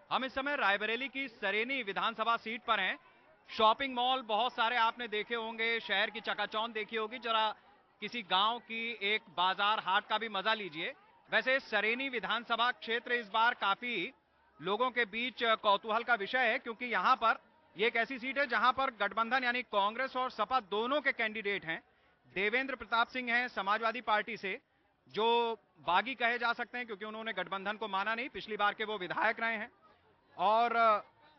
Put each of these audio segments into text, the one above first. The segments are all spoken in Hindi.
हम इस समय रायबरेली की सरेनी विधानसभा सीट पर हैं। शॉपिंग मॉल बहुत सारे आपने देखे होंगे, शहर की चकाचौंध देखी होगी। जरा किसी गांव की एक बाजार हाट का भी मजा लीजिए। वैसे सरेनी विधानसभा क्षेत्र इस बार काफी लोगों के बीच कौतूहल का विषय है, क्योंकि यहां पर ये एक ऐसी सीट है जहां पर गठबंधन यानी कांग्रेस और सपा दोनों के कैंडिडेट हैं। देवेंद्र प्रताप सिंह हैं समाजवादी पार्टी से, जो बागी कहे जा सकते हैं क्योंकि उन्होंने गठबंधन को माना नहीं, पिछली बार के वो विधायक रहे हैं। और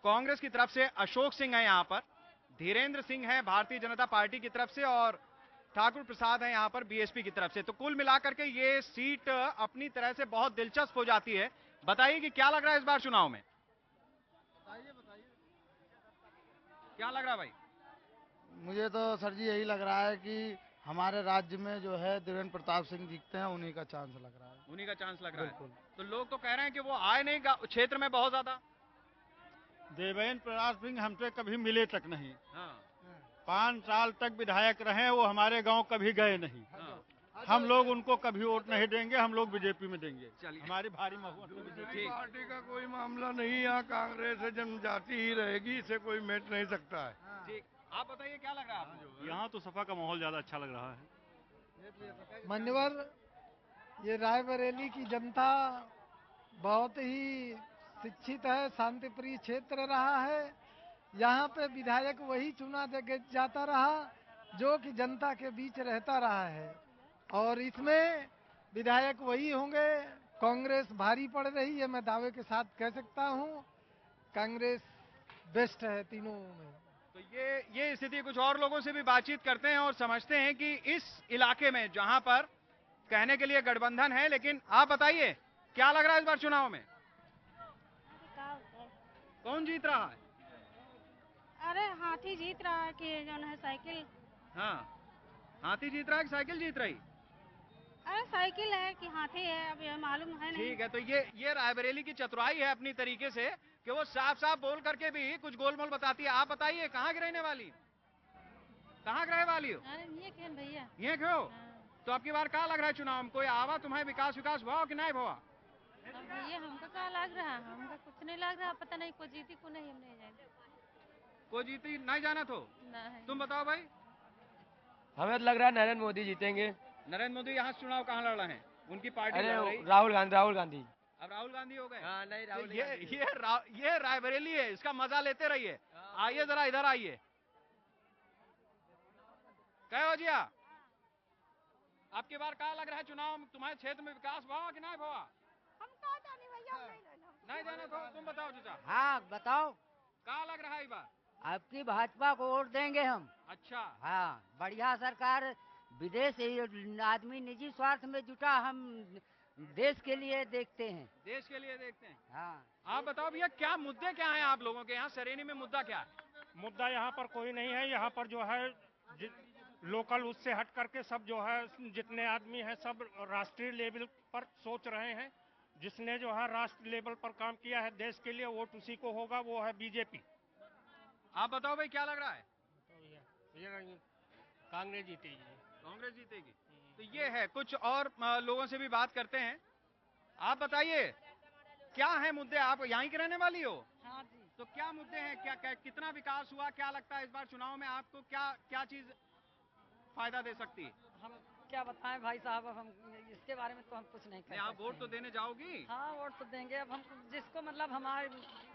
कांग्रेस की तरफ से अशोक सिंह है यहां पर, धीरेन्द्र सिंह है भारतीय जनता पार्टी की तरफ से, और ठाकुर प्रसाद है यहां पर बीएसपी की तरफ से। तो कुल मिलाकर के ये सीट अपनी तरह से बहुत दिलचस्प हो जाती है। बताइए कि क्या लग रहा है इस बार चुनाव में? बताइए बताइए। क्या लग रहा है भाई? मुझे तो सर जी यही लग रहा है कि हमारे राज्य में जो है देवेंद्र प्रताप सिंह जीतते हैं, उन्हीं का चांस लग रहा है। उन्हीं का चांस लग रहा है। बिल्कुल। तो लोग तो कह रहे हैं कि वो आए नहीं क्षेत्र में बहुत ज्यादा। देवेंद्र प्रताप सिंह हमसे कभी मिले तक नहीं। हाँ। 5 साल तक विधायक रहे, वो हमारे गांव कभी गए नहीं। हाँ। हम लोग उनको कभी वोट नहीं देंगे, हम लोग बीजेपी में देंगे। चलिए। हमारी भारी बहुमत से बीजेपी। पार्टी का कोई मामला नहीं, यहाँ कांग्रेस है जनजाति ही रहेगी, इसे कोई मेट नहीं सकता है। ठीक, आप बताइए क्या लग रहा है आपको? यहाँ तो सपा का माहौल ज्यादा अच्छा लग रहा है। मान्यवर, ये रायबरेली की जनता बहुत ही शिक्षित है, शांति प्रिय क्षेत्र रहा है। यहाँ पे विधायक वही चुना जाता रहा जो कि जनता के बीच रहता रहा है, और इसमें विधायक वही होंगे। कांग्रेस भारी पड़ रही है, मैं दावे के साथ कह सकता हूँ कांग्रेस बेस्ट है तीनों में। तो ये स्थिति, कुछ और लोगों से भी बातचीत करते हैं और समझते हैं कि इस इलाके में जहां पर कहने के लिए गठबंधन है, लेकिन आप बताइए क्या लग रहा है इस बार चुनाव में? कौन जीत रहा है? अरे हाथी जीत रहा है कि जो है साइकिल। हाँ, हाथी जीत रहा है कि साइकिल जीत रही? अरे साइकिल है कि हाथी है, अब ये मालूम है नहीं। ठीक है, तो ये रायबरेली की चतुराई है अपनी तरीके से कि वो साफ साफ बोल करके भी कुछ गोलमोल बताती है। आप बताइए कहाँ की रहने वाली, कहाँ के रहने वाली हो? अरे ये क्यों भैया? ये क्यों? तो अब की बार क्या लग रहा है चुनाव में, कोई आवा तुम्हें विकास विकास हुआ कि नहीं हुआ? भैया हमको क्या लग रहा है, हमको कुछ नहीं लग रहा, पता नहीं कोई जीती को नहीं, हम नहीं जाएंगे। कोई जीती नहीं जाना तो? नहीं। तुम बताओ भाई। हमें तो लग रहा है नरेंद्र मोदी जीतेंगे। नरेंद्र मोदी यहाँ से चुनाव कहाँ लड़ रहे हैं? उनकी पार्टी अरे लड़ रही। राहुल गांधी। अब राहुल गांधी हो गए? हाँ, नहीं राहुल तो ये रायबरेली है, इसका मजा लेते रहिए। आइए जरा इधर आइए। क्या हो जिया, आपकी बार क्या लग रहा है चुनाव में, तुम्हारे क्षेत्र में विकास हुआ कि नहीं हुआ? हम कहाँ जाने भैया, नहीं जाना तो तुम बताओ चाचा। हाँ बताओ। क्या लग रहा है इस बार? आपकी भाजपा को वोट देंगे हम। अच्छा। हाँ, बढ़िया सरकार। विदेश आदमी निजी स्वार्थ में जुटा, हम देश के लिए देखते हैं। देश के लिए देखते हैं। हाँ। आप बताओ भैया, क्या मुद्दे क्या हैं आप लोगों के यहाँ सरेनी में? मुद्दा क्या है? मुद्दा यहाँ पर कोई नहीं है। यहाँ पर जो है लोकल उससे हट करके सब जो है जितने आदमी हैं सब राष्ट्रीय लेवल पर सोच रहे हैं। जिसने जो है राष्ट्रीय लेवल पर काम किया है देश के लिए, वोट उसी को होगा, वो है बीजेपी। आप बताओ भाई क्या लग रहा है? कांग्रेस जीतेगी। कांग्रेस जीतेगी। तो ये है, कुछ और लोगों से भी बात करते हैं। आप बताइए क्या है मुद्दे, आप यहीं के रहने वाली हो? हाँ जी। तो क्या मुद्दे हैं, क्या कितना विकास हुआ, क्या लगता है इस बार चुनाव में आपको क्या चीज फायदा दे सकती है? हम क्या बताएं भाई साहब, अब हम इसके बारे में तो हम कुछ नहीं कर सकते। आप वोट तो देने जाओगी? हाँ वोट तो देंगे, अब हम जिसको मतलब हमारी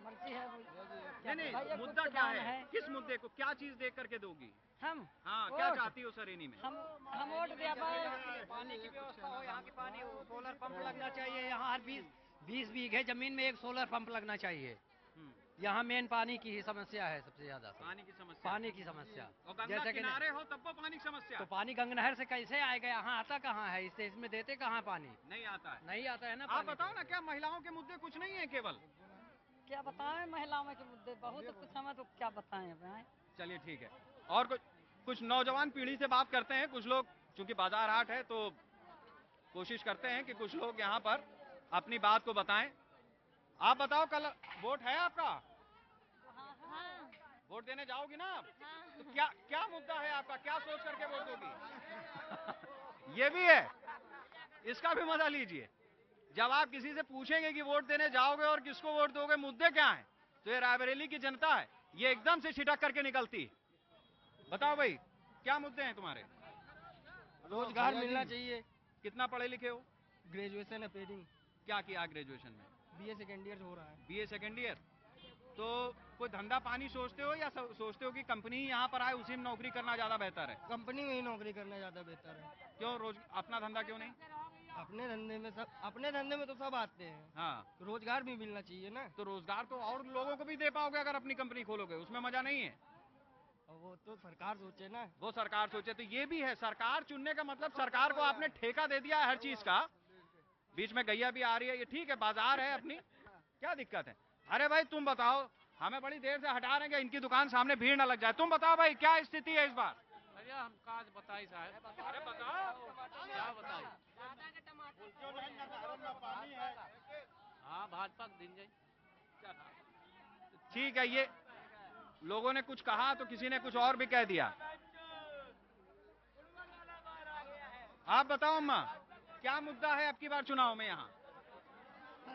मर्जी है वो। नहीं, मुद्दा क्या है? किस मुद्दे को, क्या चीज देख करके दोगी? हम हाँ, क्या चाहती हो सरेनी में? हम वोट दे पाए। पानी की व्यवस्था हो, यहाँ की पानी हो, सोलर पंप लगना चाहिए। यहाँ हर 20 बीघे जमीन में एक सोलर पंप लगना चाहिए। यहाँ मेन पानी की ही समस्या है सबसे ज्यादा। पानी की समस्या। पानी की समस्या। और गंगा किनारे हो तब वो पानी की समस्या। तो पानी गंगा नहर से कैसे आएगा? यहाँ आता कहाँ है? इससे इसमें देते कहाँ पानी? नहीं आता है। नहीं आता है ना। आप बताओ ना, क्या महिलाओं के मुद्दे कुछ नहीं है केवल? क्या बताएं, महिलाओं के मुद्दे बहुत कुछ, हमें तो क्या बताएं। चलिए ठीक है, और कुछ नौजवान पीढ़ी से बात करते हैं। कुछ लोग, चूंकि बाजार हाट है तो कोशिश करते हैं कि कुछ लोग यहाँ पर अपनी बात को बताएं। आप बताओ, कल वोट है आपका? हाँ। वोट देने जाओगी ना आप? तो क्या मुद्दा है आपका, क्या सोच करके वोट दोगी? ये भी है, इसका भी मजा लीजिए। जब आप किसी से पूछेंगे कि वोट देने जाओगे और किसको वोट दोगे, मुद्दे क्या हैं, तो ये रायबरेली की जनता है, ये एकदम से छिटक करके निकलती। बताओ भाई, क्या मुद्दे हैं तुम्हारे? रोजगार मिलना चाहिए। कितना पढ़े लिखे हो? ग्रेजुएशन है पेडिंग। क्या किया ग्रेजुएशन में? बीए सेकेंड ईयर हो रहा है। BA second year. तो कोई धंधा पानी सोचते हो या सोचते हो कि कंपनी यहाँ पर आए उसी में नौकरी करना ज्यादा बेहतर है? कंपनी में ही नौकरी करना ज्यादा बेहतर है। क्यों रोज अपना धंधा क्यों नहीं? अपने धंधे में तो सब आते हैं। हाँ, रोजगार भी मिलना चाहिए ना। तो रोजगार तो और लोगों को भी दे पाओगे अगर अपनी कंपनी खोलोगे, उसमें मजा नहीं है? वो तो सरकार सोचे ना। वो सरकार सोचे, तो ये भी है, सरकार चुनने का मतलब सरकार को आपने ठेका दे दिया है हर चीज का। बीच में गैया भी आ रही है, ये ठीक है, बाजार है अपनी, क्या दिक्कत है? अरे भाई तुम बताओ, हमें बड़ी देर से हटा रहे हैं, इनकी दुकान सामने भीड़ न लग जाए। तुम बताओ भाई, क्या स्थिति है इस बार? भैया हम काज बताई साहब। अरे बताओ क्या बताई? हाँ भाजपा दिन जाए। ठीक है, ये लोगों ने कुछ कहा तो किसी ने कुछ और भी कह दिया। आप बताओ अम्मा, क्या मुद्दा है अब की बार चुनाव में यहाँ?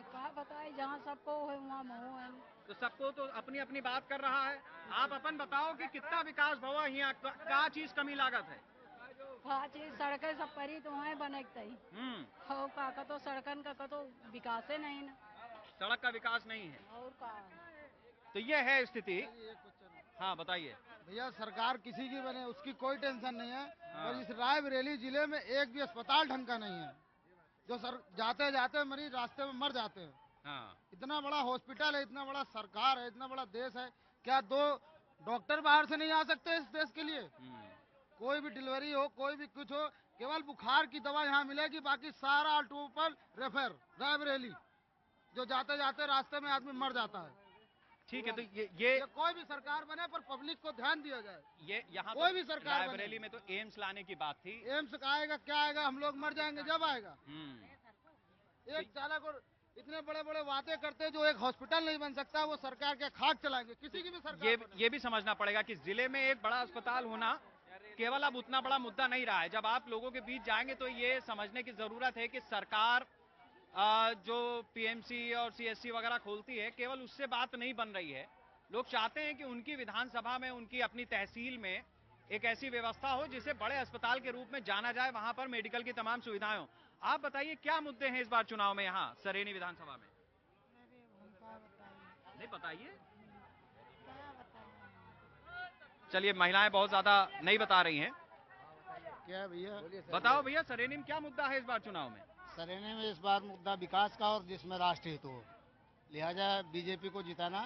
कहा बताए, जहाँ सबको है वहाँ मोह है। तो सबको तो अपनी अपनी बात कर रहा है। आप अपन बताओ कि कितना विकास भवा यहाँ, क्या चीज कमी लागत है? चीज सड़कें सब परी तो वहाँ बनते ही हो का तो सड़कन का तो विकास है नहीं ना। सड़क का विकास नहीं है और का, तो ये है स्थिति। हाँ बताइए भैया, सरकार किसी की बने उसकी कोई टेंशन नहीं है। और इस रायबरेली जिले में एक भी अस्पताल ढंग का नहीं है। जो सर जाते जाते मरीज रास्ते में मर जाते हैं। हाँ। इतना बड़ा हॉस्पिटल है, इतना बड़ा सरकार है, इतना बड़ा देश है, क्या 2 डॉक्टर बाहर से नहीं आ सकते इस देश के लिए? कोई भी डिलीवरी हो, कोई भी कुछ हो, केवल बुखार की दवा यहाँ मिलेगी, बाकी सारा ट्रूपल रेफर रायबरेली, जो जाते जाते रास्ते में आदमी मर जाता है। ठीक है, तो ये कोई भी सरकार बने पर पब्लिक को ध्यान दिया जाए। ये यहाँ कोई भी सरकार रायबरेली में तो एम्स लाने की बात थी। एम्स आएगा क्या आएगा, हम लोग मर जाएंगे जब आएगा। एक चालक और इतने बड़े बड़े वादे करते हैं, जो एक हॉस्पिटल नहीं बन सकता, वो सरकार के खाक चलाएंगे, किसी की भी सरकार। ये भी समझना पड़ेगा कि जिले में एक बड़ा अस्पताल होना केवल अब उतना बड़ा मुद्दा नहीं रहा है। जब आप लोगों के बीच जाएंगे तो ये समझने की जरूरत है कि सरकार जो पीएमसी और सीएससी वगैरह खोलती है, केवल उससे बात नहीं बन रही है। लोग चाहते हैं कि उनकी विधानसभा में, उनकी अपनी तहसील में एक ऐसी व्यवस्था हो जिसे बड़े अस्पताल के रूप में जाना जाए, वहां पर मेडिकल की तमाम सुविधाएं हो। आप बताइए क्या मुद्दे हैं इस बार चुनाव में यहाँ सरेनी विधानसभा में? नहीं बताइए। चलिए, महिलाएं बहुत ज्यादा नहीं बता रही हैं। क्या भैया? बताओ भैया, सरेनी में क्या मुद्दा है इस बार चुनाव में? सरेने में इस बार मुद्दा विकास का और जिसमें राष्ट्र हित हो, लिहाजा बीजेपी को जिताना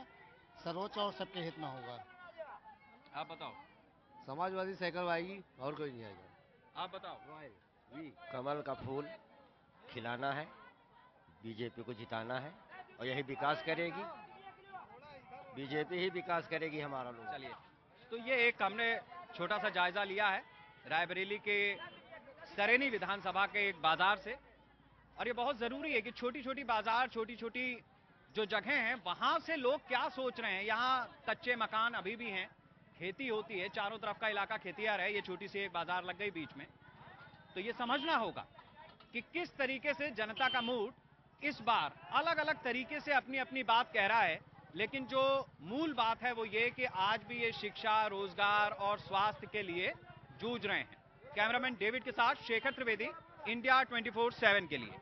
सर्वोच्च और सबके हित में होगा। आप बताओ। समाजवादी साइकिल आएगी और कोई नहीं आएगा। आप बताओ। कमल का फूल खिलाना है, बीजेपी को जिताना है और यही विकास करेगी, बीजेपी ही विकास करेगी हमारा लोग। चलिए, तो ये एक हमने छोटा सा जायजा लिया है रायबरेली के सरेनी विधानसभा के एक बाजार से। और ये बहुत जरूरी है कि छोटी छोटी बाजार, छोटी छोटी जो जगह हैं, वहां से लोग क्या सोच रहे हैं। यहाँ कच्चे मकान अभी भी हैं, खेती होती है, चारों तरफ का इलाका खेतियार है, ये छोटी सी एक बाजार लग गई बीच में। तो ये समझना होगा कि किस तरीके से जनता का मूड इस बार अलग अलग तरीके से अपनी अपनी बात कह रहा है। लेकिन जो मूल बात है वो ये कि आज भी ये शिक्षा, रोजगार और स्वास्थ्य के लिए जूझ रहे हैं। कैमरामैन डेविड के साथ शेखर त्रिवेदी, इंडिया 24/7 के लिए।